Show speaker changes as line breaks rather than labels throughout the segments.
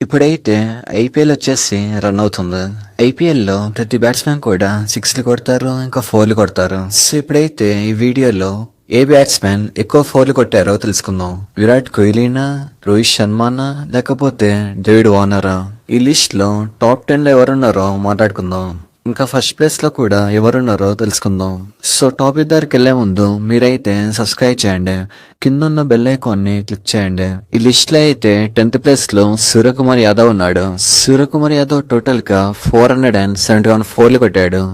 ఇప్పుడైతే ఐపీఎల్ వచ్చేసి రన్ అవుతుంది. ఐపీఎల్లో ప్రతి బ్యాట్స్మెన్ కూడా సిక్స్లు కొడతారు, ఇంకా ఫోర్లు కొడతారు. సో ఇప్పుడైతే ఈ వీడియోలో ఏ బ్యాట్స్మెన్ ఎక్కువ ఫోర్లు కొట్టారో తెలుసుకుందాం. విరాట్ కోహ్లీనా, రోహిత్ శర్మనా, లేకపోతే డేవిడ్ వార్నరా? ఈ లిస్ట్ లో టాప్ 10 లో ఎవరున్నారో మాట్లాడుకుందాం. ఇంకా ఫస్ట్ ప్లేస్ లో కూడా ఎవరున్నారో తెలుసుకుందాం. సో టాపిక్ దగ్గరికి వెళ్లే ముందు మీరైతే సబ్స్క్రైబ్ చేయండి, కింద ఉన్న బెల్ ఐకాన్ ని క్లిక్ చేయండి. ఈ లిస్ట్ లో అయితే 10th ప్లేస్ లో సూర్యకుమార్ యాదవ్ ఉన్నాడు. సూర్యకుమార్ యాదవ్ టోటల్ గా 471 ఫోర్లు కొట్టాడు.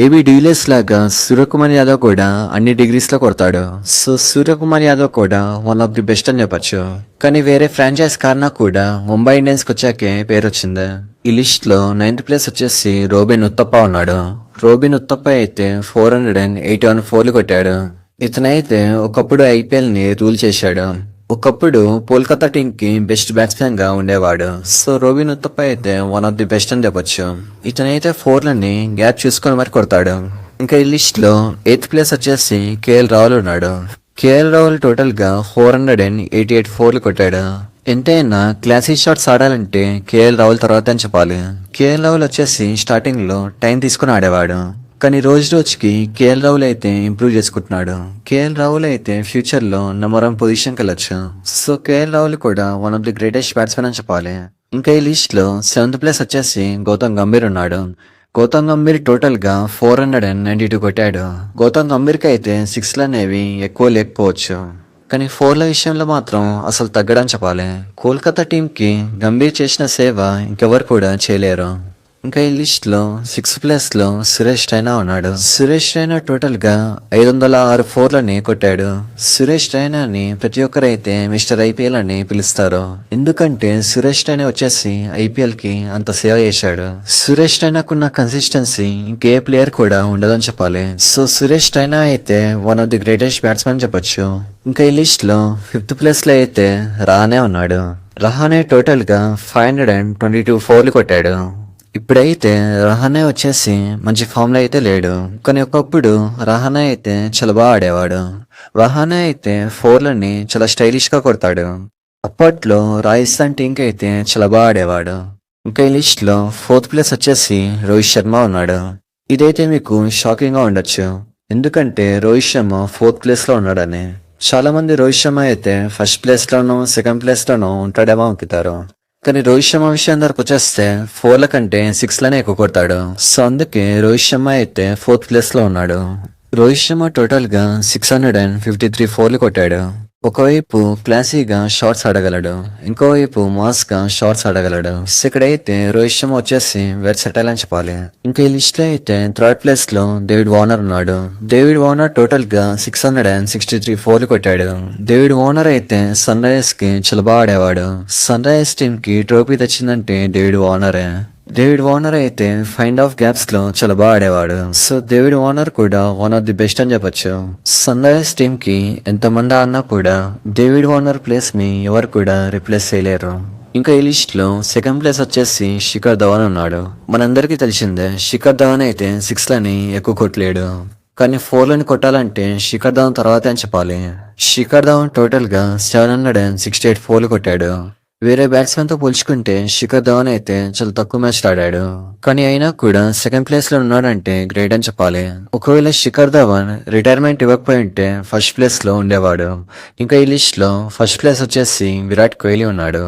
ఏబీ డివిలియర్స్ లాగా సూర్యకుమార్ యాదవ్ కూడా అన్ని డిగ్రీస్ లో కొడతాడు. సో సూర్యకుమార్ యాదవ్ కూడా వన్ ఆఫ్ ది బెస్ట్ అని చెప్పొచ్చు. కానీ వేరే ఫ్రాంచైజ్ కారణం కూడా ముంబై ఇండియన్స్ కి వచ్చాకే పేరు వచ్చింది. ఈ లిస్ట్ లో 9th ప్లేస్ వచ్చేసి రోబిన్ ఉత్తప్ప ఉన్నాడు. రోబిన్ ఉత్తప్ప అయితే 481 ఫోర్లు కొట్టాడు. ఇతనైతే ఒకప్పుడు ఐపీఎల్ ని రూల్ చేశాడు. ఒకప్పుడు కోల్కతా టీం కి బెస్ట్ బ్యాట్స్మెన్ గా ఉండేవాడు. సో రోబిన్ ఉత్తప్ప అయితే వన్ ఆఫ్ ది బెస్ట్ అని చెప్పొచ్చు. ఇతనైతే ఫోర్లని గ్యాప్ చూసుకొని మరి కొడతాడు. ఇంకా ఈ లిస్ట్ లో 8th ప్లేస్ వచ్చేసి కేఎల్ రాహుల్ ఉన్నాడు. కేఎల్ రాహుల్ టోటల్ గా 488 ఫోర్లు కొట్టాడు. ఎంతైనా క్లాసిక్ షాట్స్ ఆడాలంటే కేఎల్ రాహుల్ తర్వాత అని చెప్పాలి. కేఎల్ రాహుల్ వచ్చేసి స్టార్టింగ్ లో టైం తీసుకుని ఆడేవాడు, కానీ రోజు రోజుకి కేఎల్ రాహుల్ అయితే ఇంప్రూవ్ చేసుకుంటున్నాడు. కేఎల్ రాహుల్ అయితే ఫ్యూచర్ లో నెంబర్ 1 పొజిషన్ కి వెళ్ళొచ్చు. సో కేఎల్ రాహుల్ కూడా one of the greatest batsmen అని చెప్పాలి. ఇంకా ఈ లిస్ట్ లో 7th ప్లేస్ వచ్చేసి గౌతమ్ గంభీర్ ఉన్నాడు. గౌతమ్ గంభీర్ టోటల్ గా 492 కొట్టాడు. గౌతమ్ గంభీర్ కి అయితే 6లు అనేవి ఎక్కువ లేకపోవచ్చు, కానీ ఫోర్ల విషయంలో మాత్రం అసలు తగ్గడని చెప్పాలి. కోల్కతా టీం కి గంభీర్ చేసిన సేవ ఇంకెవరు కూడా చేయలేరు. ఇంకా ఈ లిస్ట్ లో 6th ప్లేస్ లో సురేష్ రైనా ఉన్నాడు. సురేష్ రైనా టోటల్ గా 506 ఫోర్లని కొట్టాడు. సురేష్ రైనాని ప్రతి ఒక్కరైతే మిస్టర్ ఐపీఎల్ అని పిలుస్తారు, ఎందుకంటే సురేష్ రైనా వచ్చేసి ఐపీఎల్ కి అంత సేవ చేశాడు. సురేష్ రైనాకున్న కన్సిస్టెన్సీ ఇంకే ప్లేయర్ కూడా ఉండదని చెప్పాలి. సో సురేష్ రైనా అయితే one of the greatest batsmen చెప్పొచ్చు. ఇంకా ఈ లిస్ట్ లో 5th ప్లేస్ లో అయితే రహానే ఉన్నాడు. రహానే టోటల్ గా 522 ఫోర్లు కొట్టాడు. ఇప్పుడైతే రహానే వచ్చేసి మంచి ఫామ్ లో అయితే లేడు, కానీ ఒకప్పుడు రహానే అయితే చాలా బాగా ఆడేవాడు. రహానే అయితే ఫోర్లని చాలా స్టైలిష్ గా కొడతాడు. అప్పట్లో రాజస్థాన్ టీం కి అయితే చాలా బాగా ఆడేవాడు. ఇంకా ఈ లిస్ట్ లో 4th ప్లేస్ వచ్చేసి రోహిత్ శర్మ ఉన్నాడు. ఇదైతే మీకు షాకింగ్ గా ఉండొచ్చు, ఎందుకంటే రోహిత్ శర్మ 4th ప్లేస్ లో ఉన్నాడని. చాలా మంది రోహిత్ శర్మ అయితే ఫస్ట్ ప్లేస్ లోనో 2nd ప్లేస్ లోనో ఉంటాడేమో అనుకుంటారు, కానీ రోహిత్ శర్మ విషయం దగ్గరకు వచ్చేస్తే 4ల కంటే 6లనే ఎక్కువ కొడతాడు. సో అందుకే రోహిత్ శర్మ అయితే 4th ప్లేస్ లో ఉన్నాడు. రోహిత్ శర్మ టోటల్ గా 653 ఫోర్లు కొట్టాడు. ఒకవైపు క్లాసీగా షార్ట్స్ ఆడగలడు, ఇంకోవైపు మాస్ గా షార్ట్స్ ఆడగలడు. ఇక్కడైతే రోహిత్ శర్మ వచ్చేసి వెర్సటైల్ అని చెప్పాలి. ఇంకా ఈ లిస్ట్ లో అయితే 3rd ప్లేస్ లో డేవిడ్ వార్నర్ ఉన్నాడు. డేవిడ్ వార్నర్ టోటల్ గా 663 ఫోర్లు కొట్టాడు. డేవిడ్ వార్నర్ అయితే సన్ రైజర్స్ కి చాలా బాగా ఆడేవాడు. సన్ రైజర్స్ టీం కి ట్రోఫీ తెచ్చిందంటే డేవిడ్ వార్నరే. డేవిడ్ వార్నర్ అయితే ఫైండ్ ఆఫ్ గ్యాప్స్ లో చాలా బాగా ఆడేవాడు. సో డేవిడ్ వార్నర్ కూడా వన్ ఆఫ్ ది బెస్ట్ అని చెప్పొచ్చు. సన్ రైజర్స్ టీం కి ఎంతమంది ఆడినా కూడా డేవిడ్ వార్నర్ ప్లేస్ ని ఎవరు కూడా రిప్లేస్ చేయలేరు. ఇంకా ఈ లిస్ట్ లో 2nd ప్లేస్ వచ్చేసి శిఖర్ ధవన్ ఉన్నాడు. మనందరికీ తెలిసిందే శిఖర్ ధవన్ అయితే 6లని ఎక్కువ కొట్టలేడు, కానీ 4లని కొట్టాలంటే శిఖర్ ధవన్ తర్వాత అని చెప్పాలి. శిఖర్ ధవన్ టోటల్ గా 768 ఫోర్లు కొట్టాడు. వేరే బ్యాట్స్మెన్ తో పోల్చుకుంటే శిఖర్ ధవన్ అయితే చాలా తక్కువ మ్యాచ్ ఆడాడు, కానీ అయినా కూడా 2nd ప్లేస్ లో ఉన్నాడంటే గ్రేట్ అని చెప్పాలి. ఒకవేళ శిఖర్ ధవన్ రిటైర్మెంట్ ఇవ్వకపోయి ఉంటే ఫస్ట్ ప్లేస్ లో ఉండేవాడు. ఇంకా ఈ లిస్ట్ లో ఫస్ట్ ప్లేస్ వచ్చేసి విరాట్ కోహ్లీ ఉన్నాడు.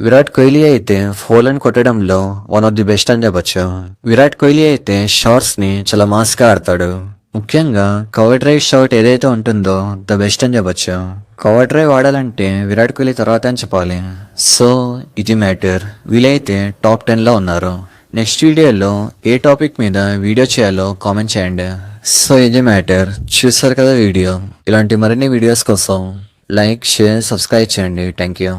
విరాట్ కోహ్లీ అయితే 4లను కొట్టడంలో వన్ ఆఫ్ ది బెస్ట్ అని చెప్పొచ్చు. విరాట్ కోహ్లీ అయితే షాట్స్ ని చాలా మాస్ గా ఆడతాడు. ముఖ్యంగా కవర్ డ్రైవ్ షాట్ ఏదైతే ఉంటుందో ద బెస్ట్ అని చెప్పొచ్చు. కవర్ డ్రైవ్ ఆడాలంటే విరాట్ కోహ్లీ తర్వాత అని చెప్పాలి. సో ఇది మ్యాటర్. వీలైతే టాప్ 10 లో ఉన్నారు. నెక్స్ట్ వీడియోలో ఏ టాపిక్ మీద వీడియో చేయాలో కామెంట్ చేయండి. సో ఇది మ్యాటర్. చూసారు కదా వీడియో. ఇలాంటి మరిన్ని వీడియోస్ కోసం లైక్, షేర్, సబ్స్క్రైబ్ చేయండి. Thank you.